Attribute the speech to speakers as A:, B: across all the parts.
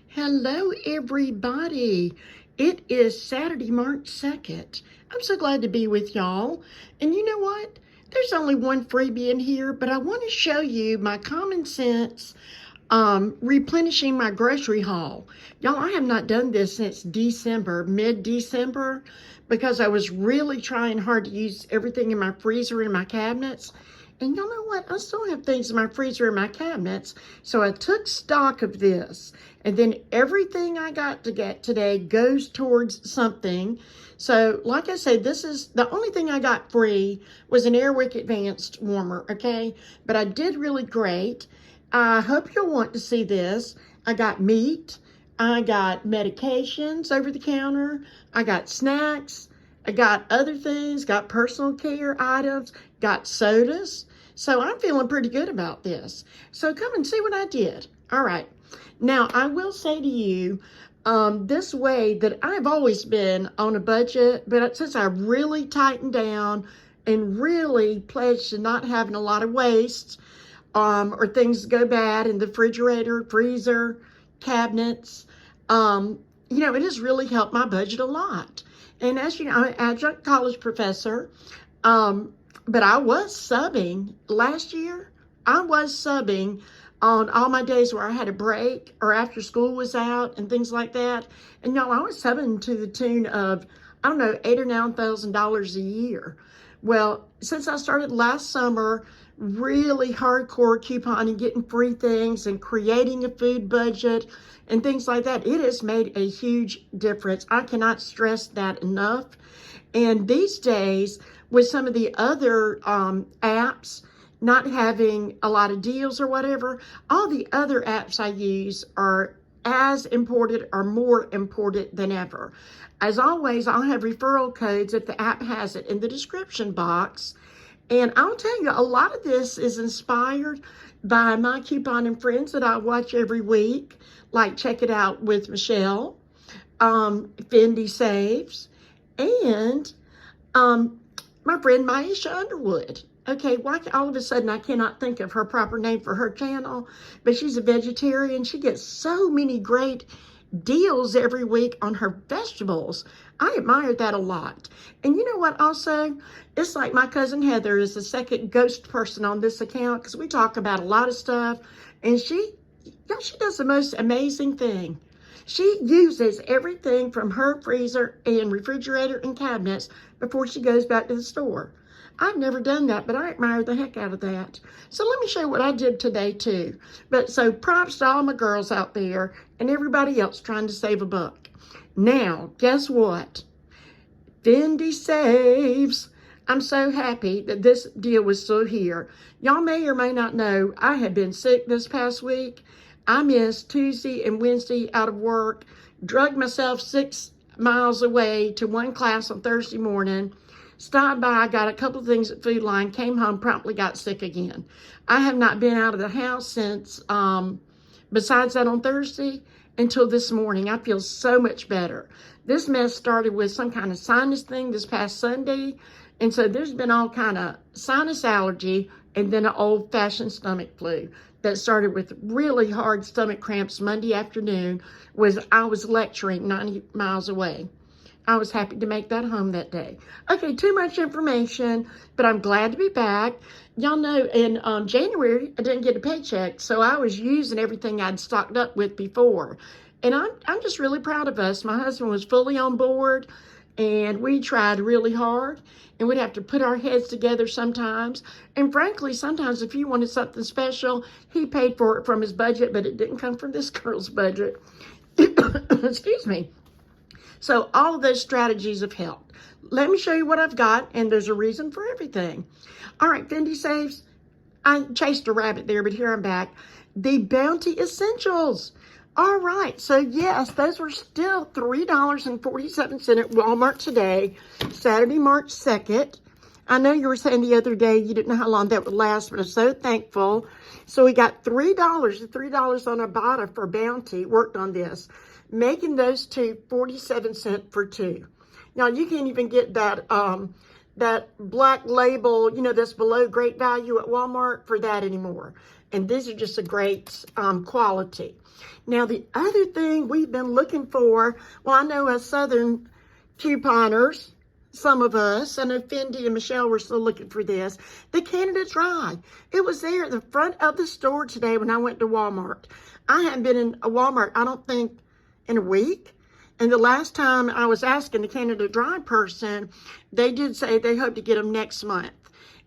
A: Hello, everybody. It is Saturday, March 2nd. I'm so glad to be with y'all. And you know what? There's only one freebie in here, but I want to show you my common sense replenishing my grocery haul. Y'all, I have not done this since December, mid-December, because I was really trying hard to use everything in my freezer and my cabinets. And y'all know what? I still have things in my freezer and my cabinets. So I took stock of this. And then everything I got to get today goes towards something. So like I said, this is the only thing I got free was an Airwick Advanced warmer, okay? But I did really great. I hope you'll want to see this. I got meat. I got medications over the counter. I got snacks. I got other things, got personal care items, got sodas. So I'm feeling pretty good about this. So come and see what I did. All right. Now, I will say to you, this way that I've always been on a budget, but since I really tightened down and really pledged to not having a lot of waste, or things go bad in the refrigerator, freezer, cabinets, it has really helped my budget a lot. And as you know, I'm an adjunct college professor, but I was subbing last year. I was subbing on all my days where I had a break or after school was out and things like that. And y'all, I was subbing to the tune of, I don't know, $8,000 or $9,000 a year. Well, since I started last summer, really hardcore couponing, getting free things and creating a food budget and things like that, it has made a huge difference. I cannot stress that enough. And these days, with some of the other apps not having a lot of deals or whatever, all the other apps I use are as important or more important than ever. As always, I'll have referral codes if the app has it in the description box. And I'll tell you, a lot of this is inspired by my couponing friends that I watch every week, like Check It Out with Michelle, Fendi Saves, and my friend Maisha Underwood. Okay, why all of a sudden I cannot think of her proper name for her channel, but she's a vegetarian. She gets so many great deals every week on her vegetables. I admire that a lot. And you know what also? It's like my cousin Heather is the second ghost person on this account because we talk about a lot of stuff. And she does the most amazing thing. She uses everything from her freezer and refrigerator and cabinets before she goes back to the store. I've never done that, but I admire the heck out of that. So let me show you what I did today too. But so props to all my girls out there and everybody else trying to save a buck. Now, guess what? Fendi Saves. I'm so happy that this deal was still here. Y'all may or may not know, I have been sick this past week. I missed Tuesday and Wednesday out of work, drugged myself 6 miles away to one class on Thursday morning, stopped by, got a couple of things at Food Line, came home, promptly got sick again. I have not been out of the house since, besides that on Thursday, until this morning. I feel so much better. This mess started with some kind of sinus thing this past Sunday, and so there's been all kind of sinus allergy and then an old-fashioned stomach flu that started with really hard stomach cramps Monday afternoon. I was lecturing 90 miles away. I was happy to make that home that day. Okay, too much information, but I'm glad to be back. Y'all know in January, I didn't get a paycheck, so I was using everything I'd stocked up with before. And I'm just really proud of us. My husband was fully on board, and we tried really hard, and we'd have to put our heads together sometimes. And frankly, sometimes if you wanted something special, he paid for it from his budget, but it didn't come from this girl's budget. Excuse me. So all of those strategies have helped. Let me show you what I've got, and there's a reason for everything. All right, Fendi Saves. I chased a rabbit there, but here I'm back. The Bounty Essentials. All right, so yes, those were still $3.47 at Walmart today, Saturday, March 2nd. I know you were saying the other day you didn't know how long that would last, but I'm so thankful. So we got $3 on Ibotta for Bounty, worked on this, making those two 47 cents for two. Now, you can't even get that that black label, that's below great value at Walmart for that anymore. And these are just a great quality. Now, the other thing we've been looking for, well, I know as Southern couponers, some of us, I know Fendi and Michelle were still looking for this, the Canada Dry. It was there at the front of the store today when I went to Walmart. I haven't been in a Walmart, I don't think, in a week. And the last time I was asking the Canada Dry person, they did say they hope to get them next month.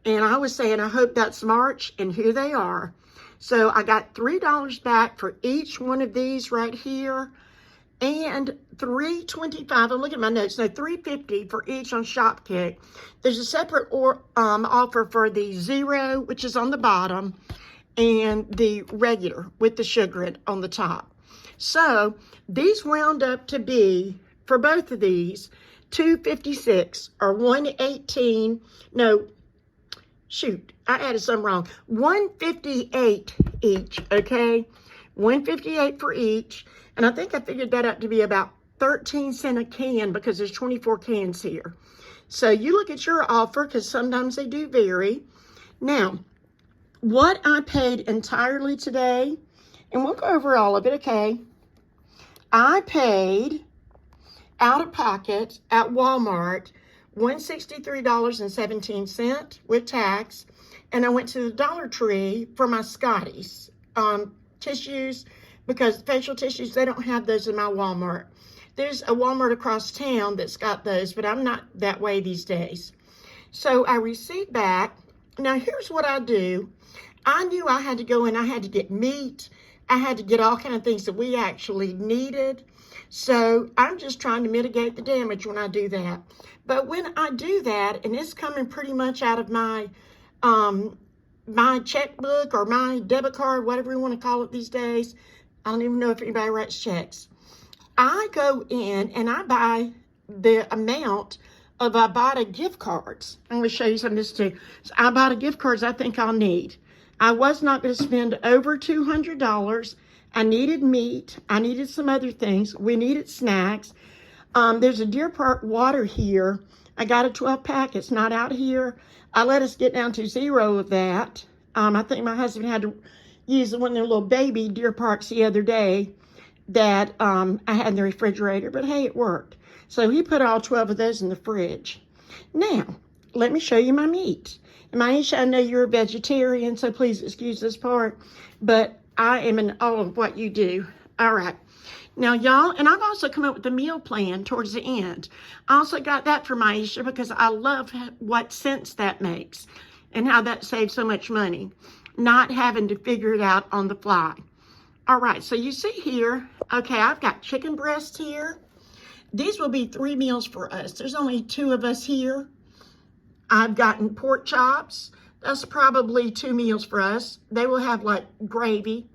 A: And I was saying, I hope that's March, and here they are. So I got $3 back for each one of these right here, and $3.25. I'm looking at my notes. No, $3.50 for each on Shopkick. There's a separate offer for the zero, which is on the bottom, and the regular with the sugar on the top. So these wound up to be, for both of these, $2.56 or $1.18. No, shoot, I added something wrong. $1.58 each, okay? $1.58 for each. And I think I figured that out to be about 13 cents a can because there's 24 cans here. So you look at your offer because sometimes they do vary. Now, what I paid entirely today, and we'll go over all of it, okay? I paid out of pocket at Walmart $163.17 with tax, and I went to the Dollar Tree for my Scotties tissues, because facial tissues, they don't have those in my Walmart. There's a Walmart across town that's got those, but I'm not that way these days. So I receipt back. Now here's what I do. I knew I had to go in, I had to get meat, I had to get all kind of things that we actually needed. So I'm just trying to mitigate the damage when I do that. But when I do that, and it's coming pretty much out of my my checkbook or my debit card, whatever you want to call it these days. I don't even know if anybody writes checks. I go in and I buy the amount of Ibotta gift cards. I'm going to show you some of this too. So Ibotta gift cards I think I'll need. I was not going to spend over $200. I needed meat. I needed some other things. We needed snacks. There's a Deer Park water here. I got a 12 pack. It's not out here. I let us get down to zero of that. I think my husband had to use one of their little baby Deer Parks the other day that I had in the refrigerator. But hey, it worked. So he put all 12 of those in the fridge. Now, let me show you my meat. And Maisha, I know you're a vegetarian, so please excuse this part. But I am in all of what you do. All right. Now, y'all, and I've also come up with a meal plan towards the end. I also got that for Maisha because I love what sense that makes and how that saves so much money, not having to figure it out on the fly. All right, so you see here, okay, I've got chicken breasts here. These will be 3 meals for us. There's only 2 of us here. I've gotten pork chops. That's probably 2 meals for us. They will have like gravy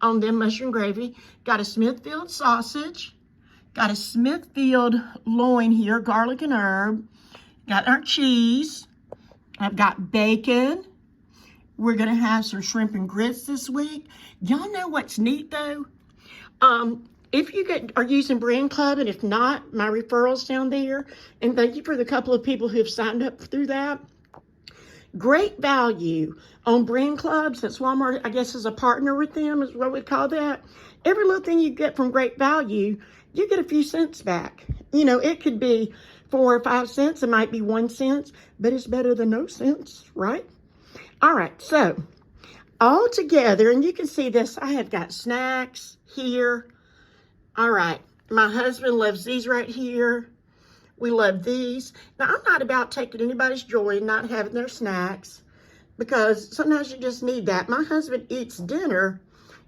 A: on them, mushroom gravy. Got a Smithfield sausage. Got a Smithfield loin here, garlic and herb. Got our cheese. I've got bacon. We're gonna have some shrimp and grits this week. Y'all know what's neat though? If you are using Brand Club, and if not, my referrals down there, and thank you for the couple of people who have signed up through that. Great value on Brand Club, since Walmart, I guess, is a partner with them, is what we call that. Every little thing you get from Great Value, you get a few cents back. You know, it could be 4 or 5 cents, it might be 1 cent, but it's better than no cents, right? All right, so all together, and you can see this, I have got snacks here. All right, my husband loves these right here. We love these. Now, I'm not about taking anybody's joy and not having their snacks, because sometimes you just need that. My husband eats dinner,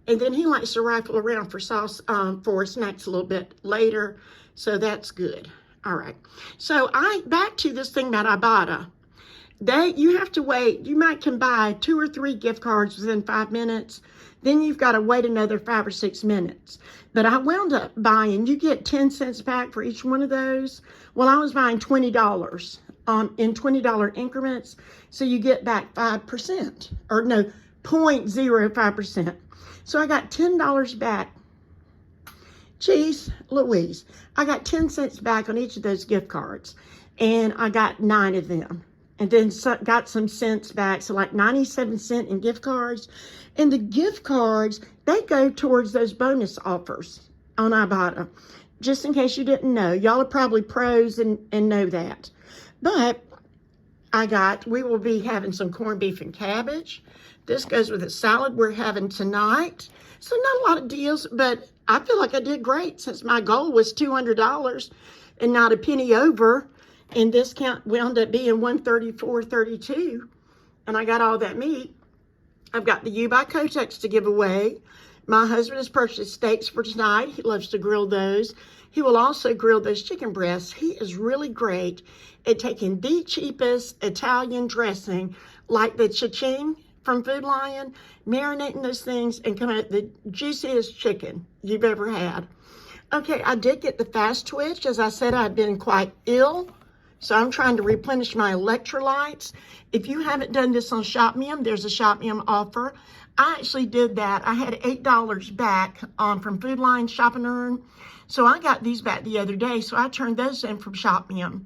A: and then he likes to rifle around for for snacks a little bit later, so that's good. All right, so back to this thing about Ibotta. You have to wait. You can buy 2 or 3 gift cards within 5 minutes. Then you've got to wait another 5 or 6 minutes. But I wound up buying, you get 10 cents back for each one of those. Well, I was buying $20 in $20 increments. So you get back 5%, or no, 0.05%. So I got $10 back. Jeez Louise, I got 10 cents back on each of those gift cards. And I got 9 of them. and then got some cents back, so like 97 cents in gift cards. And the gift cards, they go towards those bonus offers on Ibotta. Just in case you didn't know, y'all are probably pros and know that. But we will be having some corned beef and cabbage. This goes with a salad we're having tonight. So not a lot of deals, but I feel like I did great since my goal was $200 and not a penny over. And this wound up being $134.32. And I got all that meat. I've got the U by Kotex to give away. My husband has purchased steaks for tonight. He loves to grill those. He will also grill those chicken breasts. He is really great at taking the cheapest Italian dressing, like the cha-ching from Food Lion, marinating those things and coming out the juiciest chicken you've ever had. Okay, I did get the fast twitch. As I said, I've been quite ill, so I'm trying to replenish my electrolytes. If you haven't done this on ShopMium, there's a ShopMium offer. I actually did that. I had $8 back from Food Lion Shop and Earn. So I got these back the other day, so I turned those in from ShopMium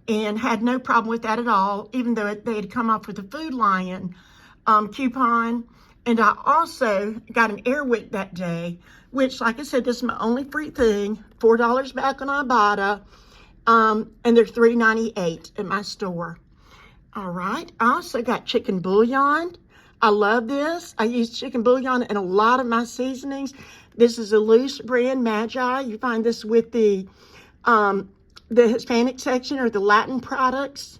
A: and had no problem with that at all, even though they had come off with a Food Lion coupon. And I also got an Airwick that day, which, like I said, this is my only free thing. $4 back on Ibotta, and they're $3.98 at my store. All right, I also got chicken bouillon. I love this. I use chicken bouillon in a lot of my seasonings. This is a loose brand, Magi. You find this with the Hispanic section or the Latin products.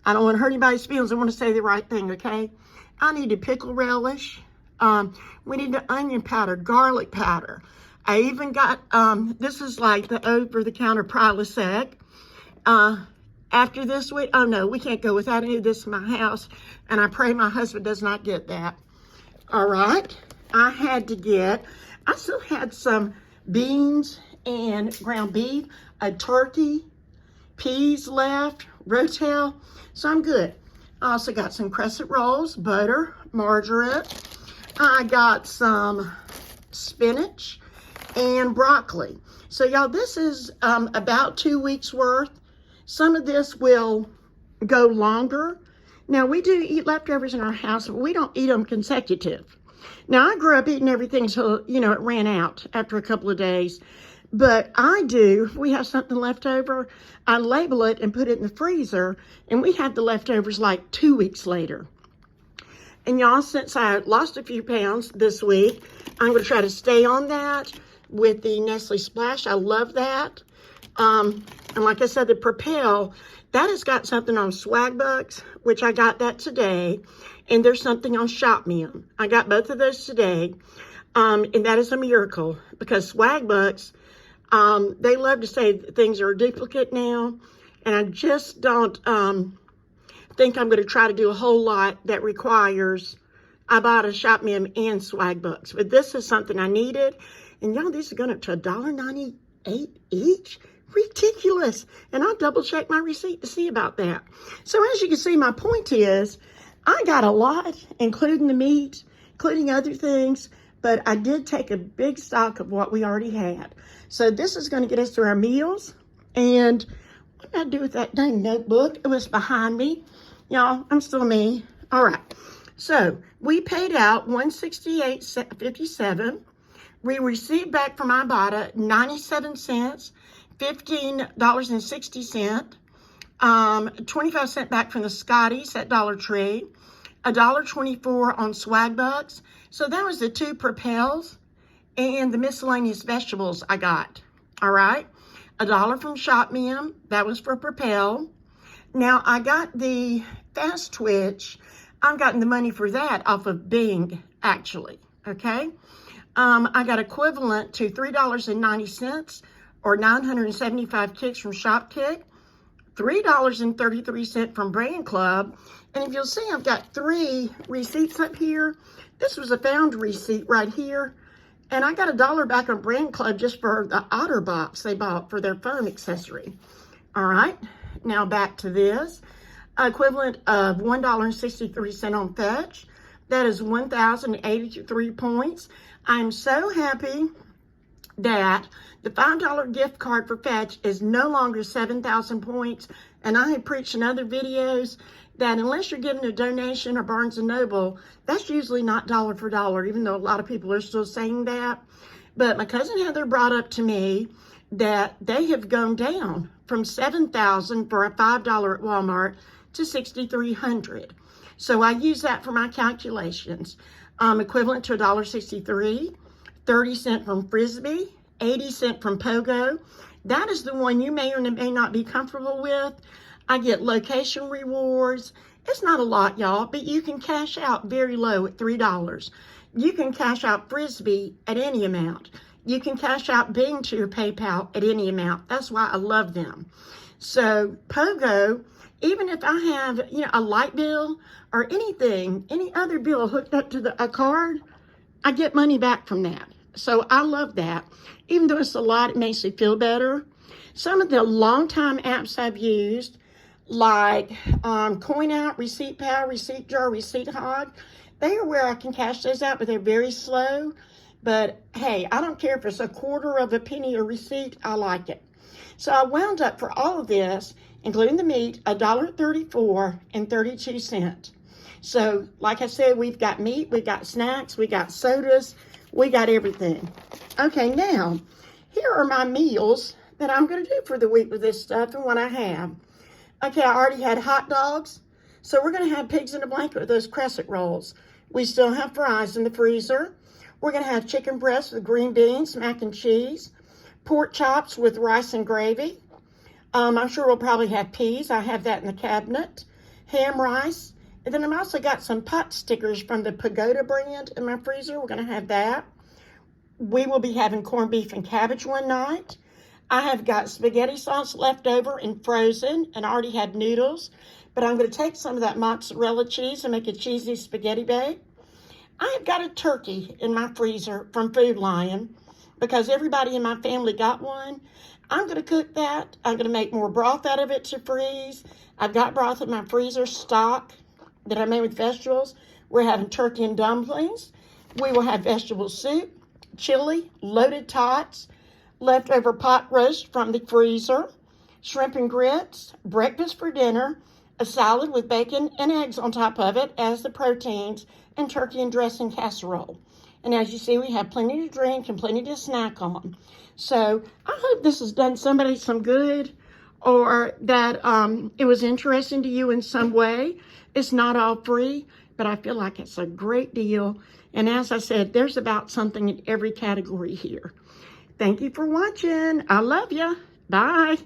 A: I don't want to hurt anybody's feelings. I want to say the right thing, okay? I need a pickle relish. We need the onion powder, garlic powder. I even got, this is like the over-the-counter Prilosec. After this week, oh no, we can't go without any of this in my house. And I pray my husband does not get that. All right, I still had some beans and ground beef, a turkey, peas left, rotel, so I'm good. I also got some crescent rolls, butter, margarine. I got some spinach and broccoli. So y'all, this is about 2 weeks worth. Some of this will go longer. Now, we do eat leftovers in our house, but we don't eat them consecutive. Now, I grew up eating everything until, it ran out after a couple of days. But I do, if we have something left over, I label it and put it in the freezer, and we have the leftovers like 2 weeks later. And y'all, since I lost a few pounds this week, I'm going to try to stay on that with the Nestle Splash. I love that. And like I said, the Propel, that has got something on Swagbucks, which I got that today. And there's something on ShopMium. I got both of those today. And that is a miracle because Swagbucks, they love to say that things are a duplicate now. And I just don't think I'm going to try to do a whole lot that requires Ibotta, ShopMium, and Swagbucks. But this is something I needed. And y'all, these are going up to $1.98 each. Ridiculous. And I'll double check my receipt to see about that. So as you can see, my point is I got a lot, including the meat, including other things, but I did take a big stock of what we already had. So this is going to get us through our meals. And what did I do with that dang notebook? It was behind me. Y'all, I'm still me. All right. So we paid out $168.57. We received back from Ibotta 97 cents. $15.60, 25 cents back from the Scotties at Dollar Tree, $1.24 on Swagbucks. So that was the 2 Propels and the miscellaneous vegetables I got. All right, $1 from ShopMium, that was for Propel. Now I got the Fast Twitch. I've gotten the money for that off of Bing, actually. Okay, I got equivalent to $3.90. or 975 kicks from ShopKick, $3.33 from Brand Club. And if you'll see, I've got 3 receipts up here. This was a found receipt right here. And I got $1 back on Brand Club just for the OtterBox they bought for their phone accessory. All right, now back to this. Equivalent of $1.63 on Fetch. That is 1,083 points. I'm so happy that the $5 gift card for Fetch is no longer 7,000 points. And I had preached in other videos that unless you're getting a donation or Barnes & Noble, that's usually not dollar for dollar, even though a lot of people are still saying that. But my cousin Heather brought up to me that they have gone down from $7,000 for a $5 at Walmart to $6,300. So I use that for my calculations. Equivalent to $1.63, 30 cents from Frisbee, 80 cents from Pogo. That is the one you may or may not be comfortable with. I get location rewards. It's not a lot, y'all, but you can cash out very low at $3. You can cash out Frisbee at any amount. You can cash out Bing to your PayPal at any amount. That's why I love them. So Pogo, even if I have, a light bill or anything, any other bill hooked up to a card, I get money back from that. So I love that. Even though it's a lot, it makes me feel better. Some of the long-time apps I've used, like Coin Out, Receipt Pal, Receipt Jar, Receipt Hog, they are where I can cash those out, but they're very slow. But hey, I don't care if it's a quarter of a penny a receipt, I like it. So I wound up for all of this, including the meat, $1.34.32. So like I said, we've got meat, we've got snacks, we got sodas, we got everything. Okay, now, here are my meals that I'm going to do for the week with this stuff and what I have. Okay, I already had hot dogs, so we're going to have pigs in a blanket with those crescent rolls. We still have fries in the freezer. We're going to have chicken breast with green beans, mac and cheese, pork chops with rice and gravy. I'm sure we'll probably have peas. I have that in the cabinet. Ham rice. And then I've also got some pot stickers from the Pagoda brand in my freezer. We're going to have that. We will be having corned beef and cabbage one night. I have got spaghetti sauce left over and frozen, and I already have noodles. But I'm going to take some of that mozzarella cheese and make a cheesy spaghetti bake. I have got a turkey in my freezer from Food Lion because everybody in my family got one. I'm going to cook that. I'm going to make more broth out of it to freeze. I've got broth in my freezer stock that I made with vegetables. We're having turkey and dumplings. We will have vegetable soup, chili, loaded tots, leftover pot roast from the freezer, shrimp and grits, breakfast for dinner, a salad with bacon and eggs on top of it as the proteins, and turkey and dressing casserole. And as you see, we have plenty to drink and plenty to snack on. So I hope this has done somebody some good, or that it was interesting to you in some way. It's not all free, but I feel like it's a great deal. And as I said, there's about something in every category here. Thank you for watching. I love you. Bye.